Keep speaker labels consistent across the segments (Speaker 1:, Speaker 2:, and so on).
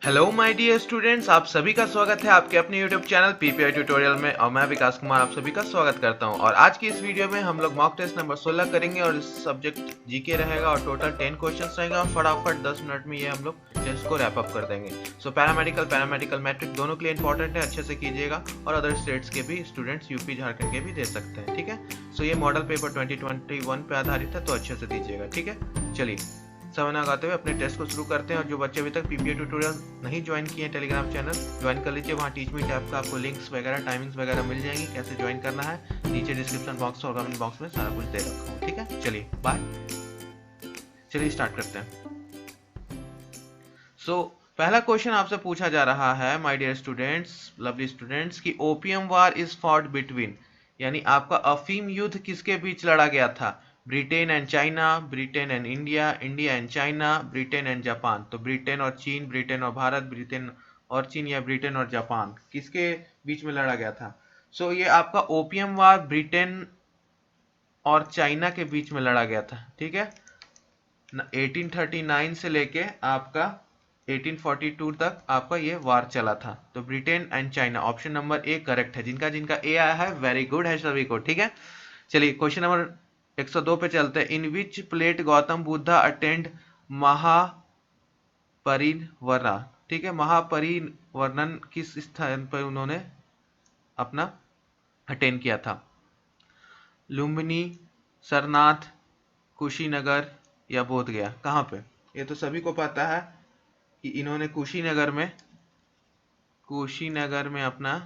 Speaker 1: Hello my dear students, आप सभी का स्वागत है आपके अपने यूट्यूब चैनल पीपीआई ट्यूटोरियल में। और मैं विकास कुमार आप सभी का स्वागत करता हूं। और आज की इस वीडियो में हम लोग मॉक टेस्ट नंबर 16 करेंगे और इस सब्जेक्ट जीके रहेगा और टोटल 10 क्वेश्चंस रहेगा और फटाफट 10 मिनट में ये हम लोग टेस्ट को रैप अप कर देंगे। सो पैरामेडिकल मैट्रिक दोनों के लिए इंपॉर्टेंट है, अच्छे से कीजिएगा। और अदर स्टेट्स के भी स्टूडेंट्स यूपी झारखंड के भी दे सकते हैं, ठीक है। सो ये मॉडल पेपर 2021 पे आधारित है, तो अच्छे से दीजिएगा, ठीक है। चलिए समय ना लगाते हुए अपने टेस्ट को शुरू करते हैं। और जो बच्चे अभी तक पीपीए ट्यूटोरियल नहीं ज्वाइन किए हैं, टेलीग्राम चैनल ज्वाइन कर लीजिए। वहाँ टीच मी टैब का आपको लिंक्स वगैरह टाइमिंग्स वगैरह मिल जाएंगी, कैसे ज्वाइन करना है नीचे डिस्क्रिप्शन बॉक्स और कमेंट बॉक्स में सारा कुछ दे रखा हूँ, ठीक है। चलिए बाय, चलिए स्टार्ट करते हैं। पहला क्वेश्चन आपसे पूछा जा रहा है my dear students, lovely students, कि opium war is fought between, यानी आपका अफीम युद्ध किसके बीच लड़ा गया था? Britain and China, Britain and India, India and China, Britain and Japan. तो ब्रिटेन और चीन, ब्रिटेन और भारत, ब्रिटेन और चीन या ब्रिटेन और जापान, किसके बीच में लड़ा गया था? ये आपका ओपियम वार ब्रिटेन और चाइना के बीच में लड़ा गया था, ठीक है। 1839 से लेके आपका 1842 तक आपका ये वार चला था। तो Britain and China, option number A correct है। जिनका जिनका ए आया है वेरी गुड है सभी को, ठीक है। चलिए क्वेश्चन नंबर 102 पे चलते हैं। इन विच प्लेट गौतम बुद्धा अटेंड महापरिनिर्वाण, ठीक है। महापरिनिर्वाण किस स्थान पर उन्होंने अपना अटेंड किया था? लुम्बिनी, सरनाथ, कुशीनगर या बोध गया, कहाँ पे? ये तो सभी को पता है कि इन्होंने कुशीनगर में अपना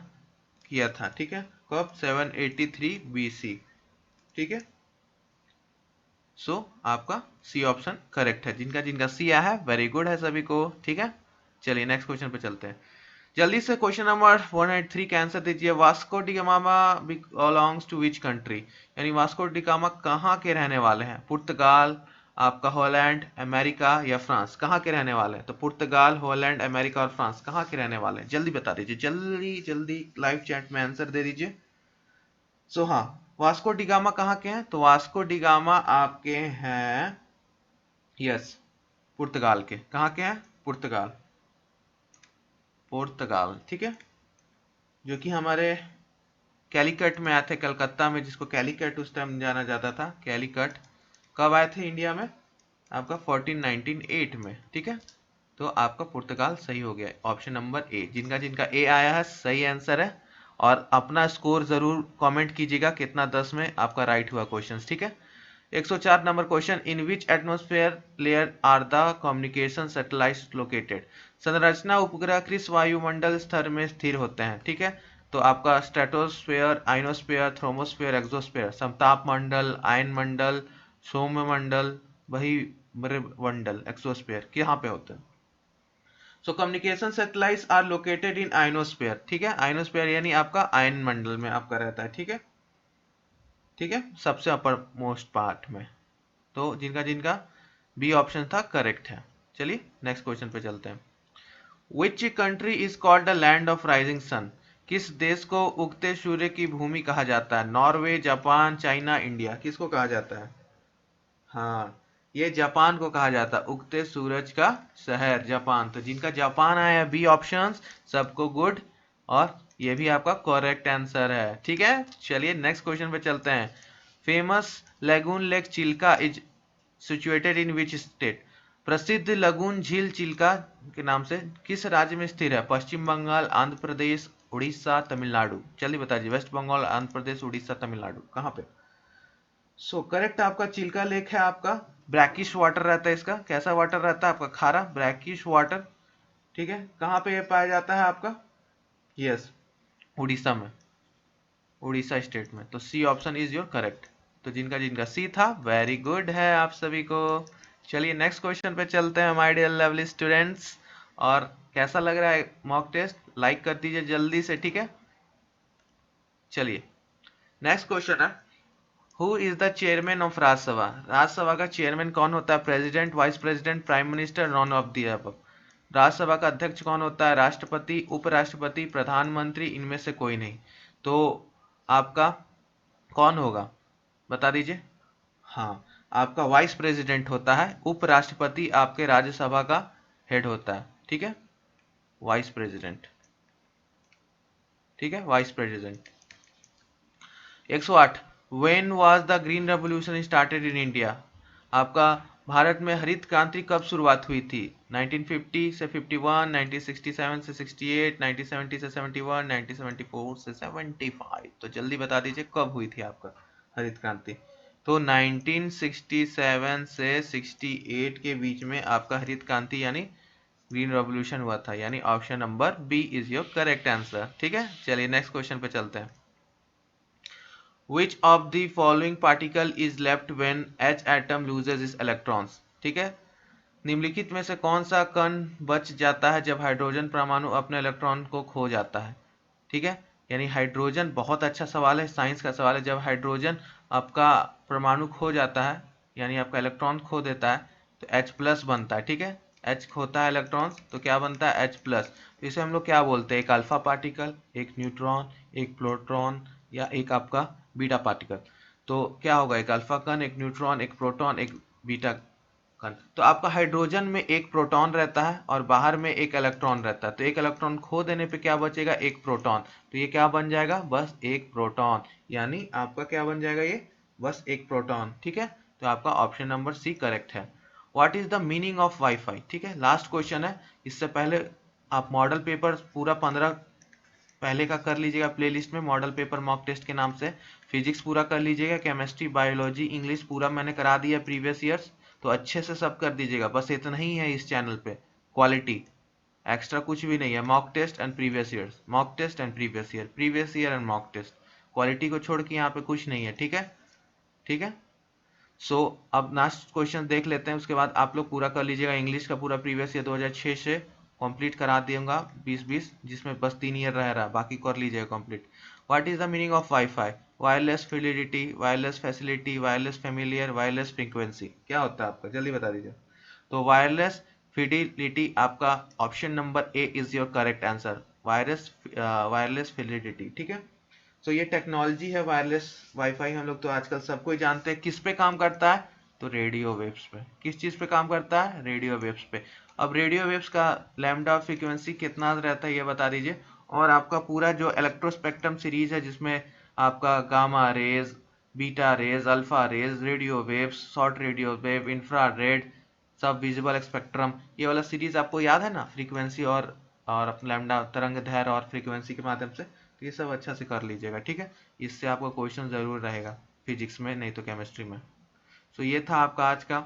Speaker 1: किया था, ठीक है। कब? 783 बीसी, ठीक है। आपका सी ऑप्शन करेक्ट है। जिनका जिनका सी आया है वेरी गुड है सभी को, ठीक है। चलिए नेक्स्ट क्वेश्चन पे चलते हैं जल्दी से। क्वेश्चन नंबर 183 का आंसर दीजिए। Vasco da Gama belongs to which country, यानी वास्को डिगामा कहाँ के रहने वाले हैं? पुर्तगाल, आपका हॉलैंड, अमेरिका या फ्रांस, कहाँ के रहने वाले हैं? तो पुर्तगाल, हॉलैंड, अमेरिका और फ्रांस, कहाँ के रहने वाले हैं? जल्दी बता दीजिए, जल्दी जल्दी लाइव चैट में आंसर दे दीजिए। हाँ, वास्को डिगामा कहाँ के हैं? तो वास्को डिगामा आपके हैं, यस, पुर्तगाल के। कहाँ के हैं? पुर्तगाल, पुर्तगाल, ठीक है। जो कि हमारे कैलीकट में आए थे, कलकत्ता में, जिसको कैलीकट उस टाइम जाना जाता था, कैलीकट। कब आए थे इंडिया में? आपका 1498 में, ठीक है। तो आपका पुर्तगाल सही हो गया, ऑप्शन नंबर ए। जिनका जिनका ए आया है सही आंसर है। और अपना स्कोर जरूर कमेंट कीजिएगा कितना 10 में आपका राइट हुआ क्वेश्चन, ठीक है। 104 number question, in which atmosphere layer are the communication satellites located. संरचना उपग्रह किस वायुमंडल स्तर में स्थिर होते हैं, ठीक है। तो आपका स्ट्रेटोस्फेयर, आइनोस्फेयर, थर्मोस्फेयर, एक्सोस्फेयर, समताप मंडल, आयन मंडल, सौम्य मंडल, वही मंडल, एक्सोस्फेयर, यहाँ पे होते हैं? Communication satellites are located in ionosphere, ठीक है। आइनोस्फेयर यानी आपका आयन मंडल में आपका रहता है, ठीक है, ठीक है, सबसे अपर मोस्ट पार्ट में। तो जिनका जिनका बी ऑप्शन था करेक्ट है। चलिए नेक्स्ट क्वेश्चन पे चलते हैं। Which country is called the land of rising sun, किस देश को उगते सूर्य की भूमि कहा जाता है? नॉर्वे, जापान, चाइना, इंडिया, किसको कहा जाता है? हाँ, ये जापान को कहा जाता है, उगते सूरज का शहर जापान। तो जिनका जापान आया बी ऑप्शंस, सबको गुड। और ये भी आपका करेक्ट आंसर है, ठीक है। चलिए नेक्स्ट क्वेश्चन पे चलते हैं। Famous lagoon lake Chilka is situated in which state, प्रसिद्ध लगून झील चिल्का के नाम से किस राज्य में स्थिर है? पश्चिम बंगाल, आंध्र प्रदेश, उड़ीसा, तमिलनाडु। जल्दी बताइए, वेस्ट बंगाल, आंध्र प्रदेश, उड़ीसा, तमिलनाडु, कहाँ पे? करेक्ट आपका चिल्का लेक है आपका। ब्रैकिश वाटर रहता है इसका। कैसा वाटर रहता है आपका? खारा, ब्रैकिश वाटर, ठीक है। कहाँ पे ये पाया जाता है आपका? यस, उड़ीसा में, उड़ीसा स्टेट में। तो C option is your correct. तो जिनका जिनका सी था वेरी गुड है आप सभी को। चलिए नेक्स्ट क्वेश्चन पे चलते हैं माय डियर लवली स्टूडेंट्स। और कैसा लग रहा है मॉक टेस्ट? लाइक कर दीजिए जल्दी से, ठीक है। चलिए नेक्स्ट क्वेश्चन है, who is the chairman of Rajya Sabha, Rajya Sabha का चेयरमैन कौन होता है? President, vice president, prime minister, none of the above. Rajya Sabha का अध्यक्ष कौन होता है? राष्ट्रपति, उपराष्ट्रपति, प्रधानमंत्री, इनमें से कोई नहीं। तो आपका कौन होगा, बता दीजिए। हाँ, आपका वाइस प्रेसिडेंट होता है। उपराष्ट्रपति आपके राज्यसभा का हेड होता है, ठीक है। वाइस प्रेसिडेंट, ठीक है, vice president. 108 when was the green revolution started in India? आपका भारत में हरित क्रांति कब शुरुआत हुई थी? 1950 से 51, 1967 से 68, 1970 से 71, 1974 से 75। तो जल्दी बता दीजिए कब हुई थी आपका हरित क्रांति। तो 1967 से 68 के बीच में आपका हरित क्रांति यानी ग्रीन रेवोल्यूशन हुआ था, यानी option number B is your correct answer. ठीक है, चलिए नेक्स्ट क्वेश्चन पे चलते हैं। Which of the following particle is left when H atom loses its electrons? ठीक है, निम्नलिखित में से कौन सा कण बच जाता है जब हाइड्रोजन परमाणु अपने इलेक्ट्रॉन को खो जाता है? ठीक है, यानी हाइड्रोजन, बहुत अच्छा सवाल है, साइंस का सवाल है। जब हाइड्रोजन आपका परमाणु खो जाता है यानी आपका इलेक्ट्रॉन खो देता है तो H प्लस बनता है। ठीक है, H खोता है इलेक्ट्रॉन्स तो क्या बनता है? H plus. तो इसे हम लोग क्या बोलते हैं? एक अल्फा पार्टिकल, एक न्यूट्रॉन, एक प्रोटॉन या एक आपका बीटा पार्टिकल। तो क्या होगा? एक अल्फा कण, एक न्यूट्रॉन, एक प्रोटॉन, एक बीटा कण। तो आपका हाइड्रोजन में एक प्रोटॉन रहता है और बाहर में एक इलेक्ट्रॉन रहता है। तो एक इलेक्ट्रॉन खो देने पे क्या बचेगा? एक प्रोटॉन। तो ये क्या बन जाएगा? बस एक प्रोटॉन। यानी आपका क्या बन जाएगा? ये बस एक प्रोटॉन। ठीक है, तो आपका ऑप्शन नंबर सी करेक्ट है। What is the meaning of wifi? ठीक है, लास्ट क्वेश्चन है। इससे पहले आप मॉडल पेपर पूरा 15 पहले का कर लीजिएगा प्लेलिस्ट में, मॉडल पेपर मॉक टेस्ट के नाम से। फिजिक्स पूरा कर लीजिएगा, केमिस्ट्री, बायोलॉजी, इंग्लिश पूरा मैंने करा दिया प्रीवियस ईयर्स, तो अच्छे से सब कर दीजिएगा। बस इतना ही है इस चैनल पे, क्वालिटी, एक्स्ट्रा कुछ भी नहीं है। Mock test and previous years, mock test and previous year, previous year and mock test, quality को छोड़ के यहाँ पे कुछ नहीं है। ठीक है, ठीक है। सो अब लास्ट क्वेश्चन देख लेते हैं, उसके बाद आप लोग पूरा कर लीजिएगा। इंग्लिश का पूरा प्रीवियस ईयर 2006 से कंप्लीट करा दूंगा 2020, जिसमें बस 3 ईयर रह रहा है, बाकी कर लीजिएगा complete. What is the meaning of wifi? Wireless Fidelity, wireless facility, wireless familiar, wireless frequency. क्या होता है आपका? जल्दी बता दीजिए। तो वायरलेस फिडेलिटी आपका option number A is your correct answer. Wireless Fidelity. ठीक है, तो ये टेक्नोलॉजी है वायरलेस वाईफाई, हम लोग तो आजकल सबको ही जानते हैं। किस पे काम करता है? तो रेडियो वेव्स पे। किस चीज पे काम करता है? रेडियो वेव्स पे। अब रेडियो वेव्स का लैम्डा फ्रीक्वेंसी कितना रहता है ये बता दीजिए। और आपका पूरा जो इलेक्ट्रोस्पेक्ट्रम सीरीज है जिसमें आपका gamma rays, beta rays, alpha rays, radio waves, short radio wave, infrared, सब विजिबल स्पेक्ट्रम, ये वाला सीरीज आपको याद है ना? फ्रीक्वेंसी और लैम्डा तरंग दैर्ध्य और फ्रीक्वेंसी के माध्यम से। तो ये सब अच्छा से कर लीजिएगा। ठीक है, इससे आपका क्वेश्चन जरूर रहेगा फिजिक्स में, नहीं तो केमिस्ट्री में। तो ये था आपका आज का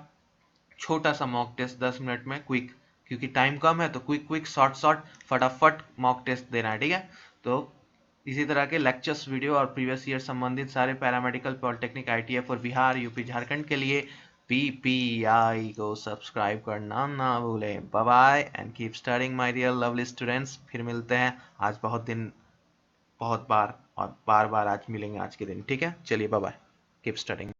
Speaker 1: छोटा सा मॉक टेस्ट, 10 मिनट में क्विक, क्योंकि टाइम कम है तो क्विक क्विक शॉर्ट शॉर्ट फटाफट मॉक टेस्ट देना है। ठीक है, तो इसी तरह के लेक्चर्स, वीडियो और प्रीवियस ईयर संबंधित सारे पैरामेडिकल, पॉलिटेक्निक, ITF और बिहार, यूपी, झारखंड के लिए PPI को सब्सक्राइब करना ना भूलें। Bye bye and keep studying my dear lovely students. फिर मिलते हैं, आज बहुत बार और बार बार आज मिलेंगे आज के दिन। ठीक है, चलिए बाय बाय, कीप स्टडिंग।